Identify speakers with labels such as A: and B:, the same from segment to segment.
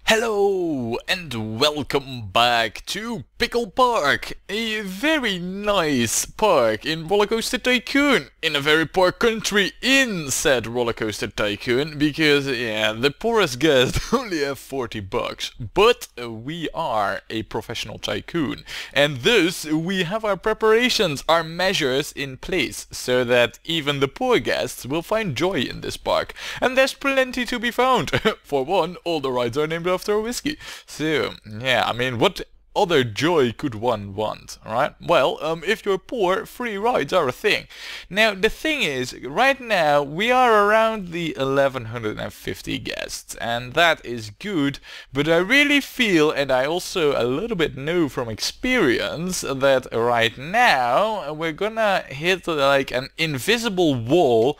A: Hello and welcome back to Pickle Park, a very nice park in Rollercoaster Tycoon, in a very poor country in said Rollercoaster Tycoon, because yeah, the poorest guest only have 40 bucks, but we are a professional tycoon, and thus we have our preparations, our measures in place, so that even the poor guests will find joy in this park, and there's plenty to be found. For one, all the rides are named after a whiskey. So, yeah, I mean, what other joy could one want, right? Well, if you're poor, free rides are a thing. Now, the thing is, right now, we are around the 1150 guests, and that is good, but I really feel, and I also a little bit know from experience, that right now, we're gonna hit like an invisible wall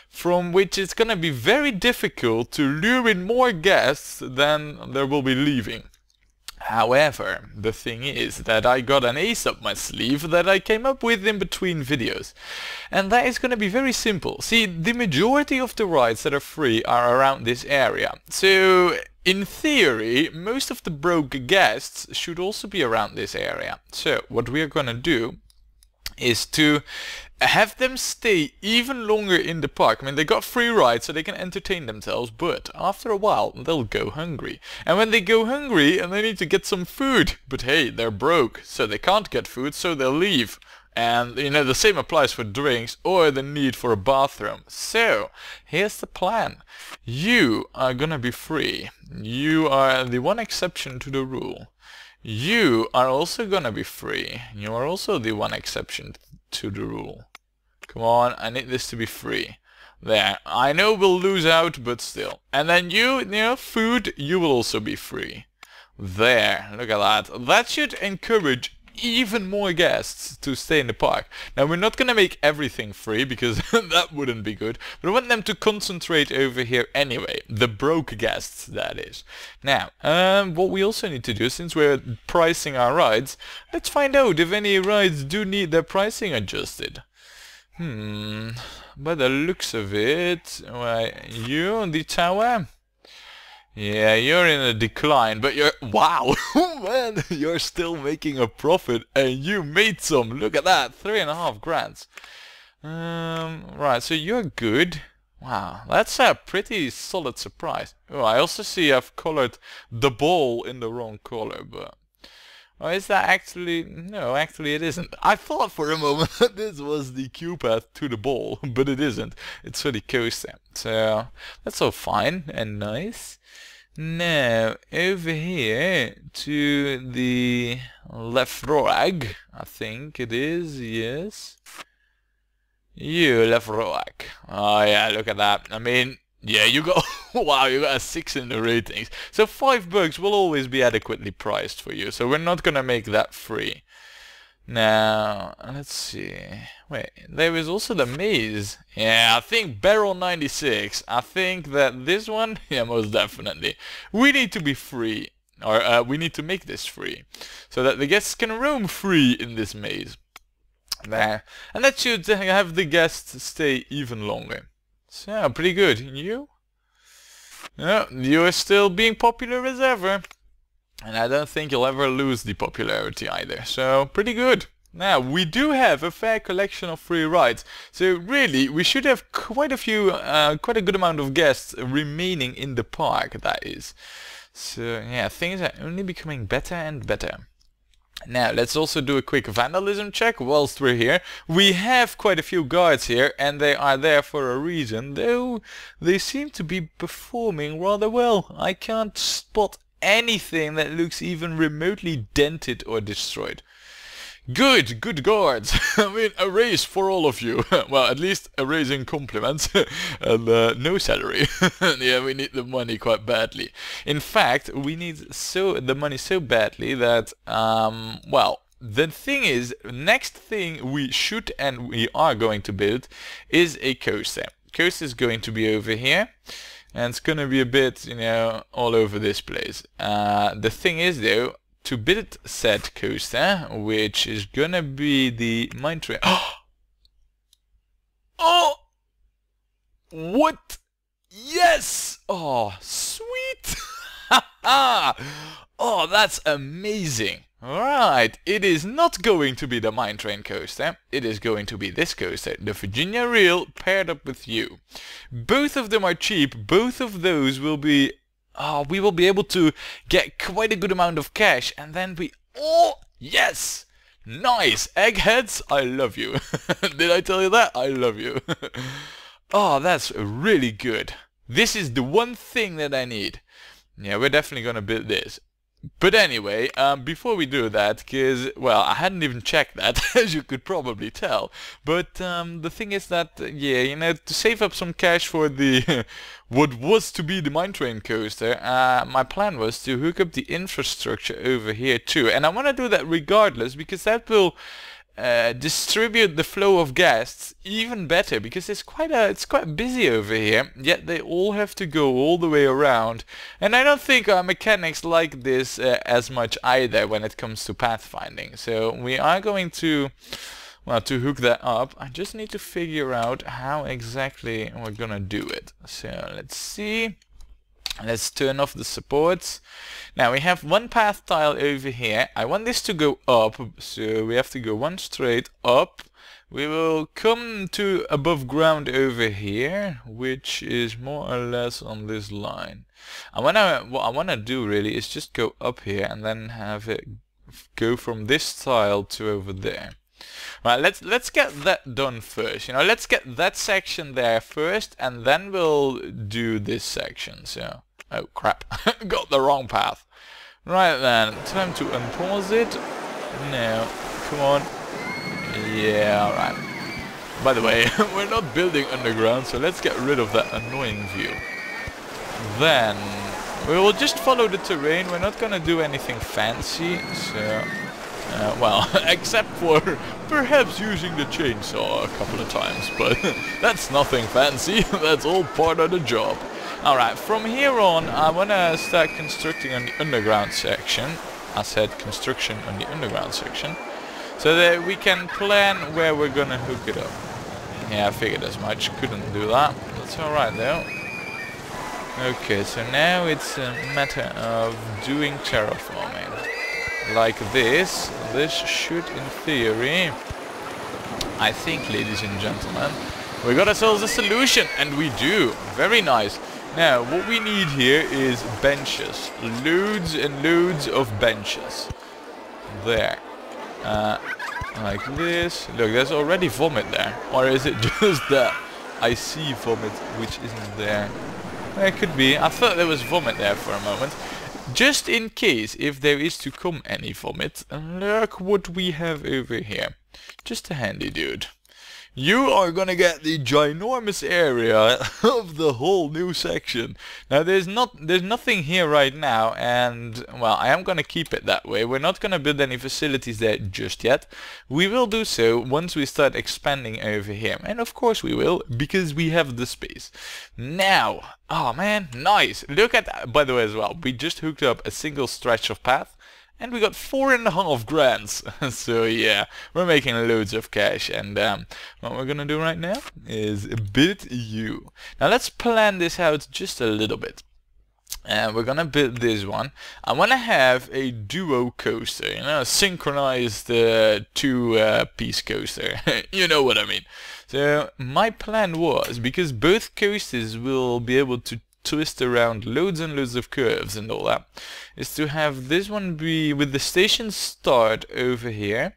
A: from which it's gonna be very difficult to lure in more guests than there will be leaving. However, the thing is that I got an ace up my sleeve that I came up with in between videos. And that is gonna be very simple. See, the majority of the rides that are free are around this area. So, in theory, most of the broke guests should also be around this area. So, what we are gonna do is to have them stay even longer in the park. I mean, they got free rides so they can entertain themselves, but after a while they'll go hungry. And when they go hungry and they need to get some food, but hey, they're broke, so they can't get food, so they'll leave. And, you know, the same applies for drinks or the need for a bathroom. So, here's the plan. You are gonna be free. You are the one exception to the rule. You are also gonna be free. You are also the one exception to the rule. Come on, I need this to be free. There, I know we'll lose out, but still. And then you know, food, you will also be free. There, look at that. That should encourage even more guests to stay in the park. Now, we're not gonna make everything free, because that wouldn't be good, but I want them to concentrate over here anyway. The broke guests, that is. Now, what we also need to do, since we're pricing our rides, let's find out if any rides do need their pricing adjusted. By the looks of it, you on the tower? Yeah, you're in a decline, but you're... Wow! Man, you're still making a profit, and you made some! Look at that! 3.5 grand. Right, so you're good. Wow, that's a pretty solid surprise. Oh, I also see I've colored the ball in the wrong color, but... Oh, is that actually... No, actually it isn't. I thought for a moment that this was the cue path to the ball, but it isn't. It's for the coaster. So, that's all fine and nice. Now, over here to the left rag, I think it is, yes. You left rag. Oh yeah, look at that. I mean, yeah, you got, wow, you got a 6 in the ratings. So $5 will always be adequately priced for you, so we're not gonna make that free. Now, let's see. Wait, there is also the maze. Yeah, I think barrel 96. I think that this one, yeah, most definitely. We need to be free, or we need to make this free, so that the guests can roam free in this maze. There, and that should have the guests stay even longer. So, pretty good. You? No, you are still being popular as ever. And I don't think you'll ever lose the popularity either, so pretty good. Now, we do have a fair collection of free rides, so really, we should have quite a good amount of guests remaining in the park, that is. So, yeah, things are only becoming better and better. Now, let's also do a quick vandalism check whilst we're here. We have quite a few guards here, and they are there for a reason, though they seem to be performing rather well. I can't spot anything that looks even remotely dented or destroyed. Good guards. I mean, a raise for all of you. Well, at least a raise in compliments and no salary. Yeah, we need the money quite badly. In fact, we need the money so badly that well, the thing is, next thing we should and we are going to build is a coaster. Coaster is going to be over here. And it's gonna be a bit, you know, all over this place. The thing is, though, to build said coaster, which is gonna be the mine train. Oh! What? Yes! Oh, sweet! Oh, that's amazing. Right, it is not going to be the mine train coaster. It is going to be this coaster, the Virginia Reel, paired up with you. Both of them are cheap. Both of those will be... we will be able to get quite a good amount of cash. And then we... Oh, yes! Nice! Eggheads, I love you. Did I tell you that? I love you. Oh, that's really good. This is the one thing that I need. Yeah, we're definitely gonna build this. But anyway, before we do that, because, well, I hadn't even checked that, as you could probably tell. But the thing is that, yeah, you know, to save up some cash for the what was to be the mine train coaster, my plan was to hook up the infrastructure over here too. And I want to do that regardless, because that will distribute the flow of guests even better, because it's quite busy over here, yet they all have to go all the way around, and I don't think our mechanics like this as much either when it comes to pathfinding. So we are going to, well, to hook that up. I just need to figure out how exactly we're gonna do it. So let's see. Let's turn off the supports. Now we have one path tile over here. I want this to go up, so we have to go one straight up. We will come to above ground over here, which is more or less on this line. What I wanna do really is just go up here and then have it go from this tile to over there. Right, let's get that done first. You know, let's get that section there first, and then we'll do this section. So, oh crap, got the wrong path. Right then, time to unpause it. No, come on. Yeah, alright. By the way, we're not building underground, so let's get rid of that annoying view. Then we will just follow the terrain. We're not gonna do anything fancy, so. Well, except for perhaps using the chainsaw a couple of times, but that's nothing fancy, that's all part of the job. Alright, from here on I want to start constructing on the underground section. I said construction on the underground section, so that we can plan where we're gonna hook it up. Yeah, I figured as much, couldn't do that, that's alright though. Okay, so now it's a matter of doing terraforming. Like this. This should, in theory, I think, ladies and gentlemen, we got ourselves a solution, and we do. Very nice. Now, what we need here is benches. Loads and loads of benches. There. Like this. Look, there's already vomit there. Or is it just that I see vomit which isn't there? It could be. I thought there was vomit there for a moment. Just in case, if there is to come any vomit, look what we have over here. Just a handy dude. You are gonna get the ginormous area of the whole new section. Now there's nothing here right now, and well, I am gonna keep it that way. We're not gonna build any facilities there just yet. We will do so once we start expanding over here, and of course we will, because we have the space. Now, oh man, nice. Look at that. By the way as well, we just hooked up a single stretch of path. And we got 4.5 grand. So yeah, we're making loads of cash. And what we're gonna do right now is build you. Now let's plan this out just a little bit. And we're gonna build this one. I wanna have a duo coaster, you know, a synchronized two-piece coaster. You know what I mean. So my plan was, because both coasters will be able to twist around loads and loads of curves and all that, is to have this one be with the station start over here,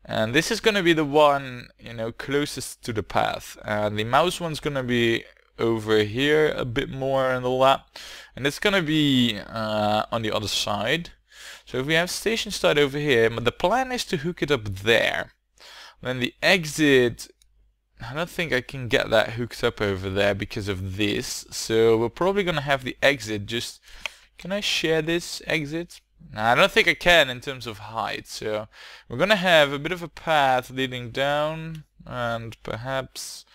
A: and this is gonna be the one, you know, closest to the path, and the mouse one's gonna be over here a bit more and all that, and it's gonna be on the other side. So if we have station start over here, but the plan is to hook it up there, then the exit, I don't think I can get that hooked up over there because of this, so we're probably gonna have the exit just... Can I share this exit? Nah, I don't think I can in terms of height, so we're gonna have a bit of a path leading down, and perhaps...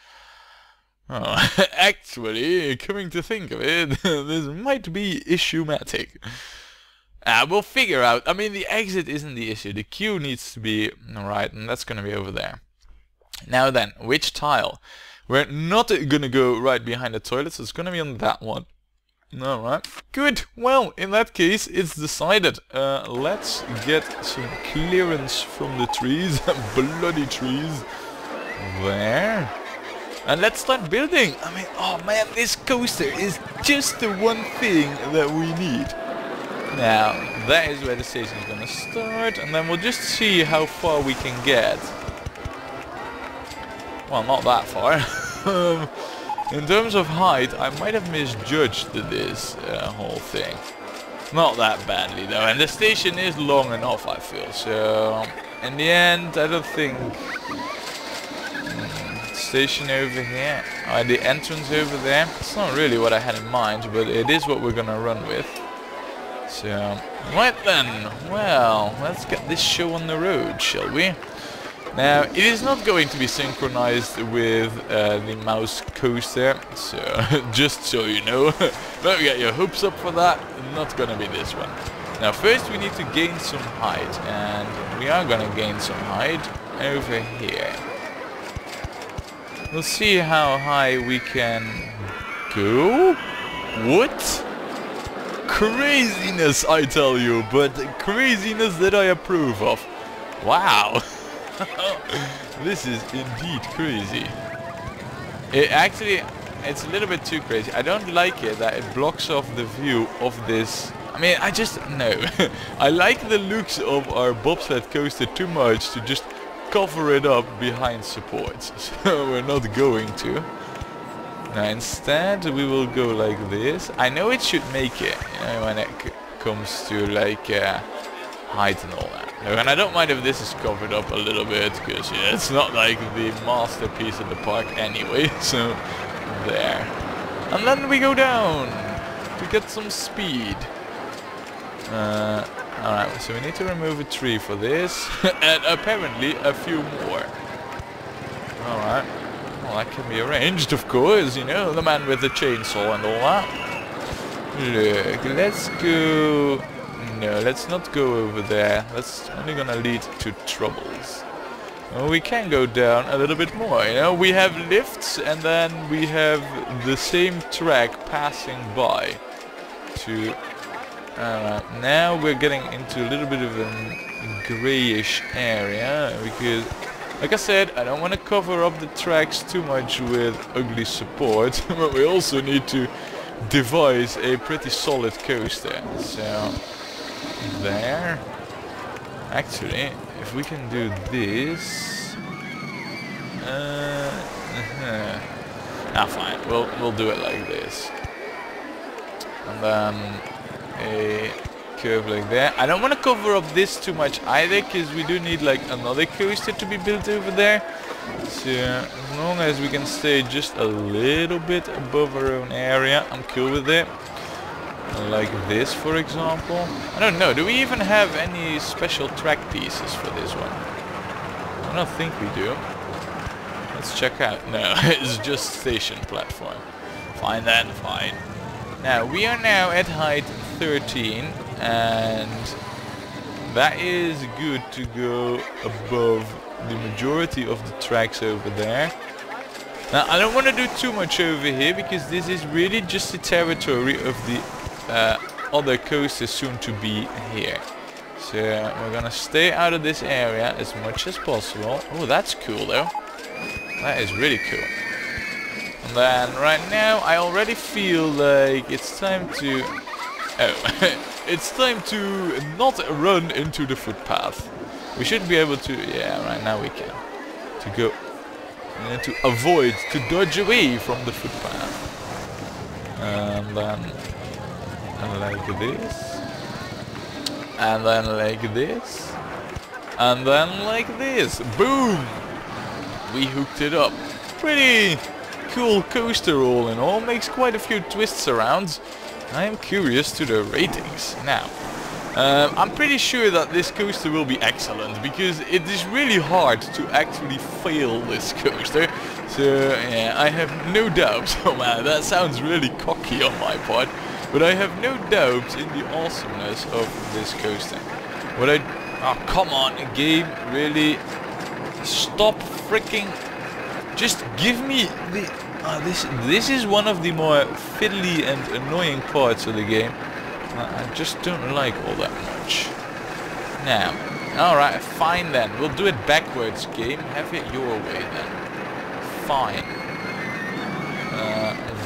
A: Oh, actually, coming to think of it, this might be issue-matic. We'll figure out. I mean, the exit isn't the issue, the queue needs to be right, and that's gonna be over there. Now then, which tile? We're not gonna go right behind the toilet, so it's gonna be on that one. Alright, good. Well, in that case, it's decided. Let's get some clearance from the trees, bloody trees. There. And let's start building. I mean, oh man, this coaster is just the one thing that we need. Now, that is where the station is gonna start, and then we'll just see how far we can get. Well, not that far. In terms of height, I might have misjudged this whole thing. Not that badly though, and the station is long enough, I feel. So, in the end, I don't think... Station over here, the entrance over there. It's not really what I had in mind, but it is what we're gonna run with. So, right then, well, let's get this show on the road, shall we? Now, it is not going to be synchronized with the mouse coaster, so just so you know. Don't get your hopes up for that, not gonna be this one. Now, first we need to gain some height, and we are gonna gain some height over here. We'll see how high we can go. What? Craziness, I tell you, but craziness that I approve of. Wow. This is indeed crazy. It's a little bit too crazy. I don't like it that it blocks off the view of this. I mean, no. I like the looks of our bobsled coaster too much to just cover it up behind supports, so we're not going to. Now instead we will go like this. I know it should make it, you know, when it comes to like height and all that. And I don't mind if this is covered up a little bit, because yeah, it's not like the masterpiece of the park anyway. So there, and then we go down to get some speed. Alright, so we need to remove a tree for this, and apparently a few more. Alright, well that can be arranged, of course, you know, the man with the chainsaw and all that. Look, let's go... No, let's not go over there, that's only gonna lead to troubles. Well, we can go down a little bit more, you know, we have lifts and then we have the same track passing by to... now we're getting into a little bit of a greyish area, because, like I said, I don't want to cover up the tracks too much with ugly support, but we also need to devise a pretty solid coaster. So, there. Actually, if we can do this... fine, we'll do it like this. And then... a curve like that. I don't want to cover up this too much either, because we do need like another coaster to be built over there. So as long as we can stay just a little bit above our own area, I'm cool with it. Like this, for example. I don't know, do we even have any special track pieces for this one? I don't think we do. Let's check out. No, it's just station platform. Fine then, fine. Now, we are now at height 13, and that is good to go above the majority of the tracks over there. Now, I don't want to do too much over here, because this is really just the territory of the other coasters soon to be here. So, we're gonna stay out of this area as much as possible. Oh, that's cool though. That is really cool. And then right now I already feel like it's time to... Oh, it's time to not run into the footpath. We should be able to... Yeah, right now we can. To go... And to avoid, to dodge away from the footpath. And then... like this. And then like this. And then like this. Boom! We hooked it up. Pretty... cool coaster all in all, makes quite a few twists around. I am curious to the ratings now. I'm pretty sure that this coaster will be excellent, because it is really hard to actually fail this coaster. So yeah, I have no doubt. Oh man, that sounds really cocky on my part, but I have no doubt in the awesomeness of this coaster. Oh come on, game, really? Stop freaking... Just give me the This is one of the more fiddly and annoying parts of the game. I just don't like all that much. Now, alright, fine then. We'll do it backwards, game. Have it your way then. Fine.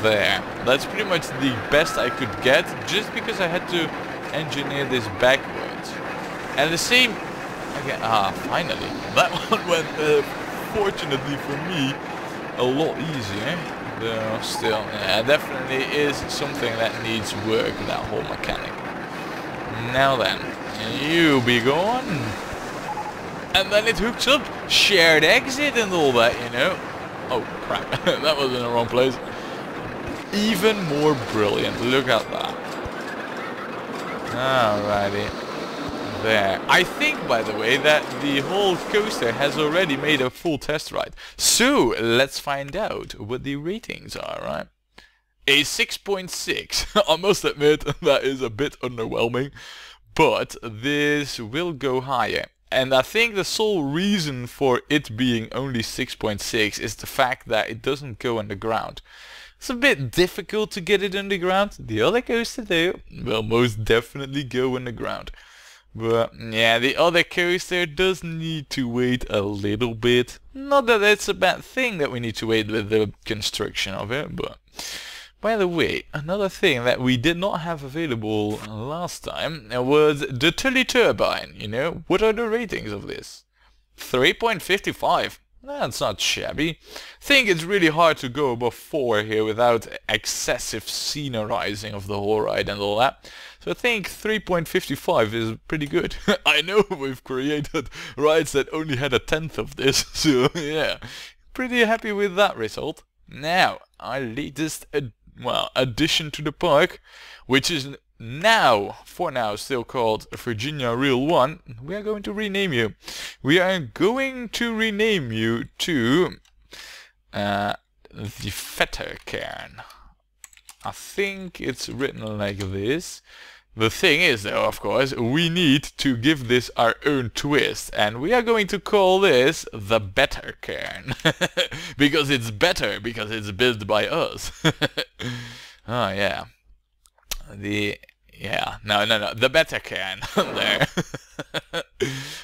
A: There. That's pretty much the best I could get, just because I had to engineer this backwards. And the same... Okay, finally. That one went, fortunately for me, a lot easier. Though still, yeah, definitely is something that needs work, that whole mechanic. Now then, you be gone. And then it hooks up shared exit and all that, you know. Oh crap, that was in the wrong place. Even more brilliant, look at that. Alrighty. There. I think, by the way, that the whole coaster has already made a full test ride. So, let's find out what the ratings are, right? A 6.6. I must admit, that is a bit underwhelming. But this will go higher. And I think the sole reason for it being only 6.6 is the fact that it doesn't go underground. It's a bit difficult to get it underground. The other coaster, though, will most definitely go underground. But yeah, the other coaster does need to wait a little bit. Not that it's a bad thing that we need to wait with the construction of it, but... By the way, another thing that we did not have available last time was the Tully turbine, you know. What are the ratings of this? 3.55. That's not shabby. I think it's really hard to go above 4 here without excessive scenerizing of the whole ride and all that. So I think 3.55 is pretty good. I know we've created rides that only had a tenth of this, so yeah, pretty happy with that result. Now, our latest addition to the park, which is now, for now, still called Virginia Reel 1, we are going to rename you. We are going to rename you to the Vetterkern. I think it's written like this. The thing is, though, of course, we need to give this our own twist, and we are going to call this the Betterkern. Because it's better, because it's built by us. Oh, yeah. The Betterkern. There.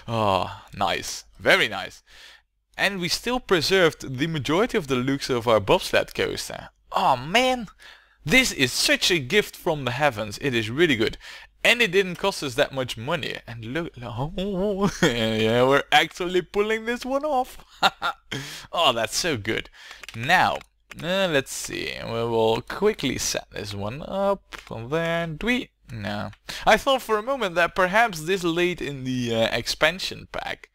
A: Oh, nice. Very nice. And we still preserved the majority of the looks of our bobsled coaster. Oh, man. This is such a gift from the heavens. It is really good. And it didn't cost us that much money. And look, oh, yeah, we're actually pulling this one off. Oh, that's so good. Now, let's see. We will quickly set this one up. There, do we? No. I thought for a moment that perhaps this late in the expansion pack,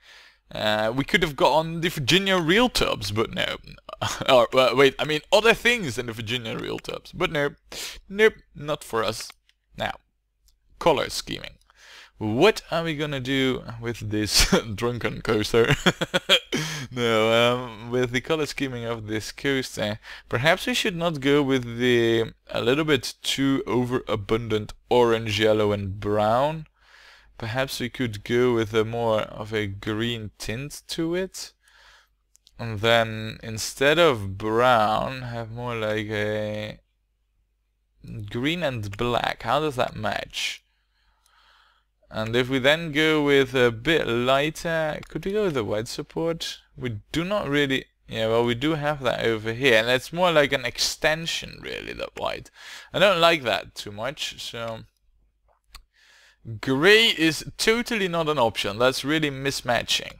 A: we could have got on the Virginia Reel tubs, but no. Or, wait, I mean other things than the Virginia Reel tubs, but no. Nope, not for us. Now, color scheming. What are we gonna do with this drunken coaster? No, with the color scheming of this coaster, perhaps we should not go with the a little bit too overabundant orange, yellow and brown. Perhaps we could go with a more of a green tint to it. And then instead of brown, have more like a green and black. How does that match? And if we then go with a bit lighter, could we go with the white support? We do not really... Yeah, well, we do have that over here. And it's more like an extension, really, that white. I don't like that too much, so... Grey is totally not an option. That's really mismatching.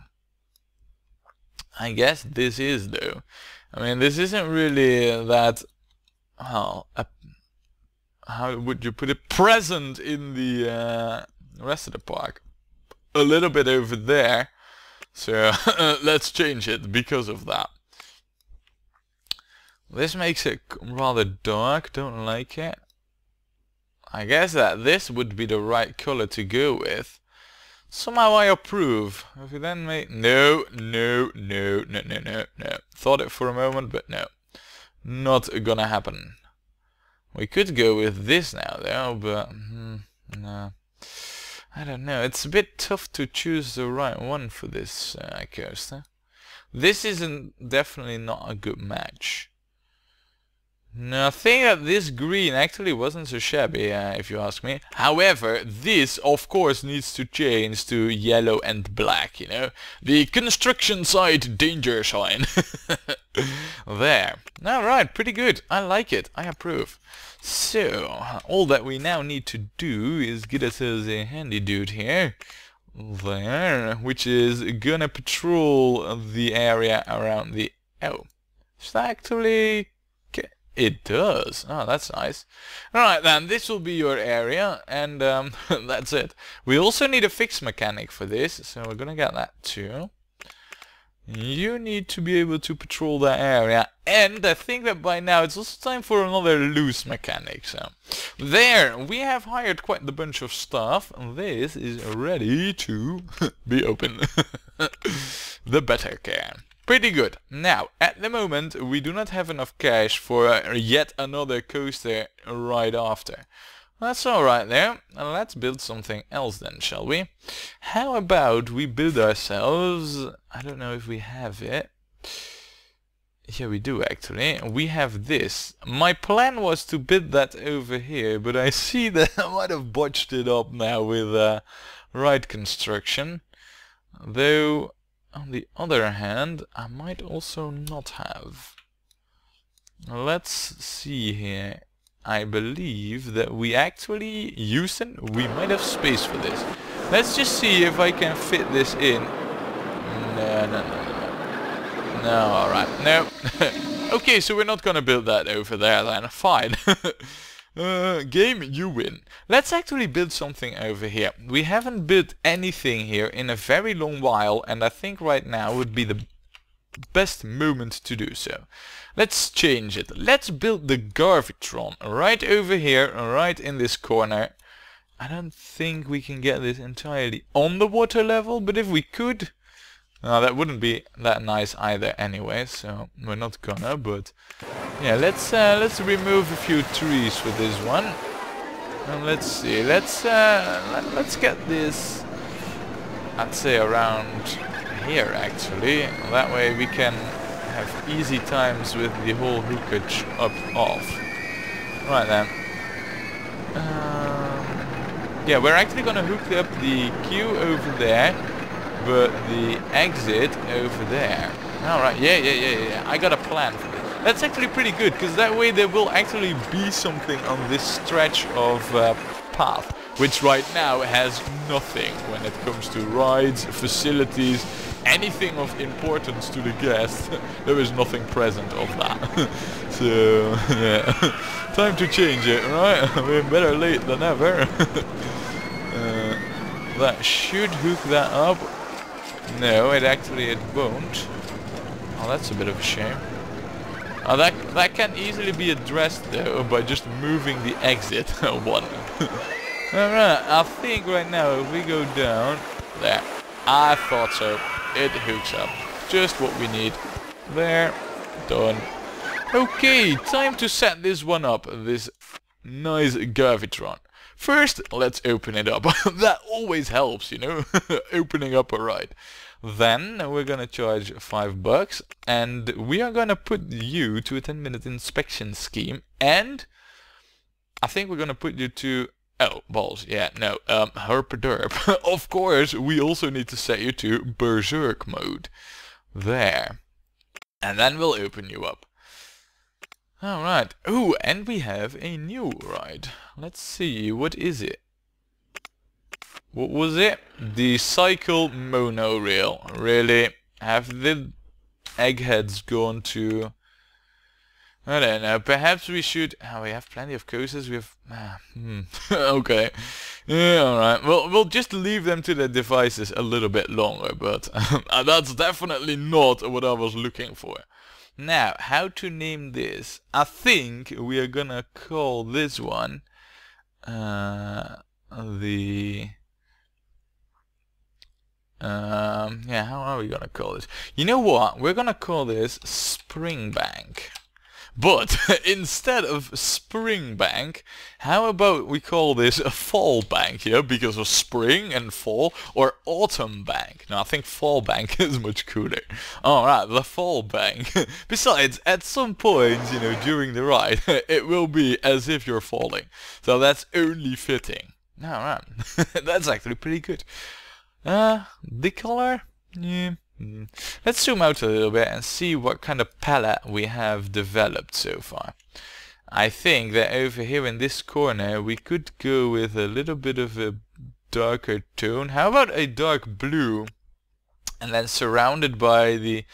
A: I guess this is, though. I mean, this isn't really that... Well, how would you put it? Present in the rest of the park. A little bit over there. So, let's change it because of that. This makes it rather dark. Don't like it. I guess that this would be the right color to go with. Somehow I approve. If we then make... No. Thought it for a moment, but no. Not gonna happen. We could go with this now, though, but... no. I don't know. It's a bit tough to choose the right one for this coaster. This isn't definitely not a good match. Now, I think that this green actually wasn't so shabby, if you ask me. However, this, of course, needs to change to yellow and black, you know? The construction site danger sign. There. Alright, pretty good. I like it. I approve. So, all that we now need to do is get ourselves a handy dude here. There. Which is gonna patrol the area around the... Oh. Is that actually... It does. Oh, that's nice. Alright then, this will be your area, and that's it. We also need a fix mechanic for this, so we're gonna get that too. You need to be able to patrol that area, and I think that by now it's also time for another loose mechanic. So, there, we have hired quite the bunch of stuff, and this is ready to be open. The better can. Pretty good. Now, at the moment, we do not have enough cash for yet another coaster right after. That's alright there. Let's build something else then, shall we? How about we build ourselves... I don't know if we have it. Yeah, we do actually. We have this. My plan was to build that over here, but I see that I might have botched it up now with ride construction. Though... on the other hand, I might also not have. Let's see here. I believe that we actually use it. We might have space for this. Let's just see if I can fit this in. No. No, alright. No. Okay, so we're not gonna build that over there then. Fine. Game, you win. Let's actually build something over here. We haven't built anything here in a very long while, and I think right now would be the best moment to do so. Let's change it. Let's build the Garvitron right over here, right in this corner. I don't think we can get this entirely on the water level, but if we could... that wouldn't be that nice either anyway, so we're not gonna, but... yeah, let's remove a few trees for this one. And let's see, let's get this, I'd say around here actually. That way we can have easy times with the whole hookage off. Right then. Yeah, we're actually gonna hook up the queue over there, but the exit over there. Alright, yeah. I got a plan for this. That's actually pretty good, because that way there will actually be something on this stretch of path, which right now has nothing when it comes to rides, facilities, anything of importance to the guest. There is nothing present of that. So, yeah. Time to change it, right? We're better late than ever. That should hook that up. No, it won't. Oh, that's a bit of a shame. Oh, that can easily be addressed though by just moving the exit one. Alright, I think right now if we go down there, I thought so. It hooks up. Just what we need. There. Done. Okay, time to set this one up. This nice Garvitron. First, let's open it up. That always helps, you know, opening up a ride. Then we're gonna charge $5, and we are gonna put you to a 10-minute inspection scheme, and I think we're gonna put you to... oh, balls, yeah, no, herp-derp. Of course, we also need to set you to berserk mode. There. And then we'll open you up. Alright. Oh, and we have a new ride. Let's see, what is it? What was it? The cycle monorail. Really? Have the eggheads gone to... I don't know, perhaps we should... oh, we have plenty of coasters, we have... okay. Yeah, alright. Well, we'll just leave them to their devices a little bit longer, but that's definitely not what I was looking for. Now, how to name this? I think we are gonna call this one yeah, how are we gonna call this? You know what? We're gonna call this Springbank. But instead of spring bank, how about we call this a fall bank here, because of spring and fall, or autumn bank. Now I think fall bank is much cooler. Alright, the fall bank. Besides, at some point, you know, during the ride, it will be as if you're falling. So that's only fitting. Alright, that's actually pretty good. The color? Yeah. Let's zoom out a little bit and see what kind of palette we have developed so far. I think that over here in this corner we could go with a little bit of a darker tone. How about a dark blue and then surrounded by the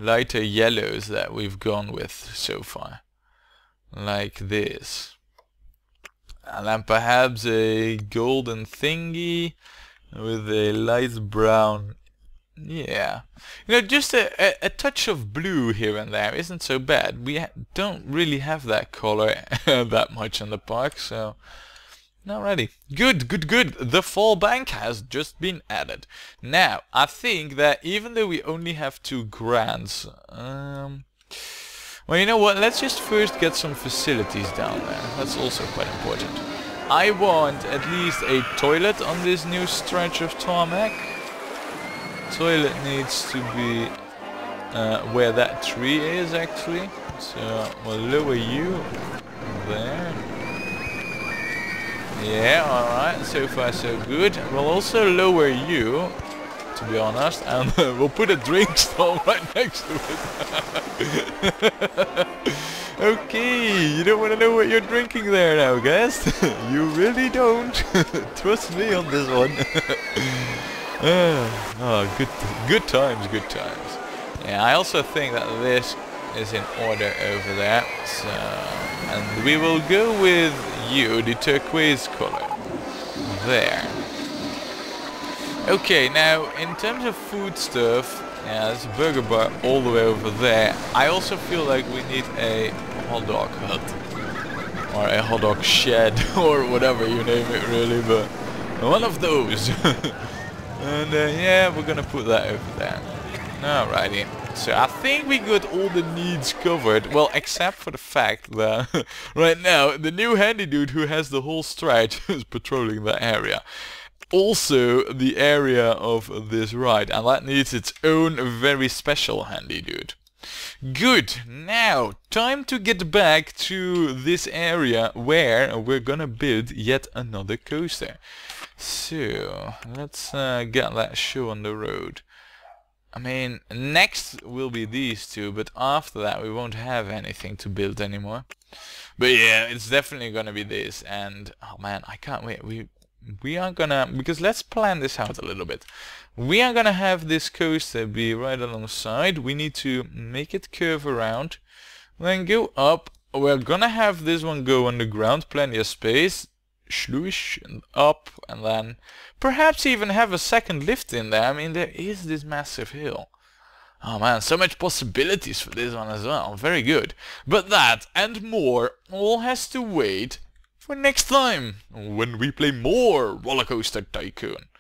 A: lighter yellows that we've gone with so far. Like this. And then perhaps a golden thingy with a light brown. Yeah, you know, just a touch of blue here and there isn't so bad. We don't really have that color that much in the park, so alrighty. Good. The fall bank has just been added. Now, I think that even though we only have 2 grants, well, you know what? Let's just first get some facilities down there. That's also quite important. I want at least a toilet on this new stretch of tarmac. Toilet needs to be where that tree is actually. So we'll lower you there. Yeah, alright, so far so good. We'll also lower you, to be honest, and we'll put a drink stall right next to it. Okay, you don't want to know what you're drinking there now, guys. You really don't. Trust me on this one. Good times. Yeah, I also think that this is in order over there. So, and we will go with you, the turquoise color. There. Okay, now in terms of food stuff, yeah, there's a burger bar all the way over there. I also feel like we need a hot dog hut. Or a hot dog shed, or whatever you name it really, but one of those. And yeah, we're gonna put that over there. Alrighty. So I think we got all the needs covered. Well, except for the fact that right now the new handy dude who has the whole stretch is patrolling that area. Also the area of this ride, and that needs its own very special handy dude. Good. Now, time to get back to this area where we're gonna build yet another coaster. So, let's get that show on the road. I mean, next will be these 2, but after that we won't have anything to build anymore. But yeah, it's definitely gonna be this, and oh man, I can't wait. We are gonna, because let's plan this out a little bit. We are gonna have this coaster be right alongside. We need to make it curve around, then go up. We're gonna have this one go underground, plenty of space. Sloosh and up, and then perhaps even have a second lift in there. I mean, there is this massive hill. Oh man, so much possibilities for this one as well. Very good. But that and more all has to wait for next time when we play more Rollercoaster Tycoon.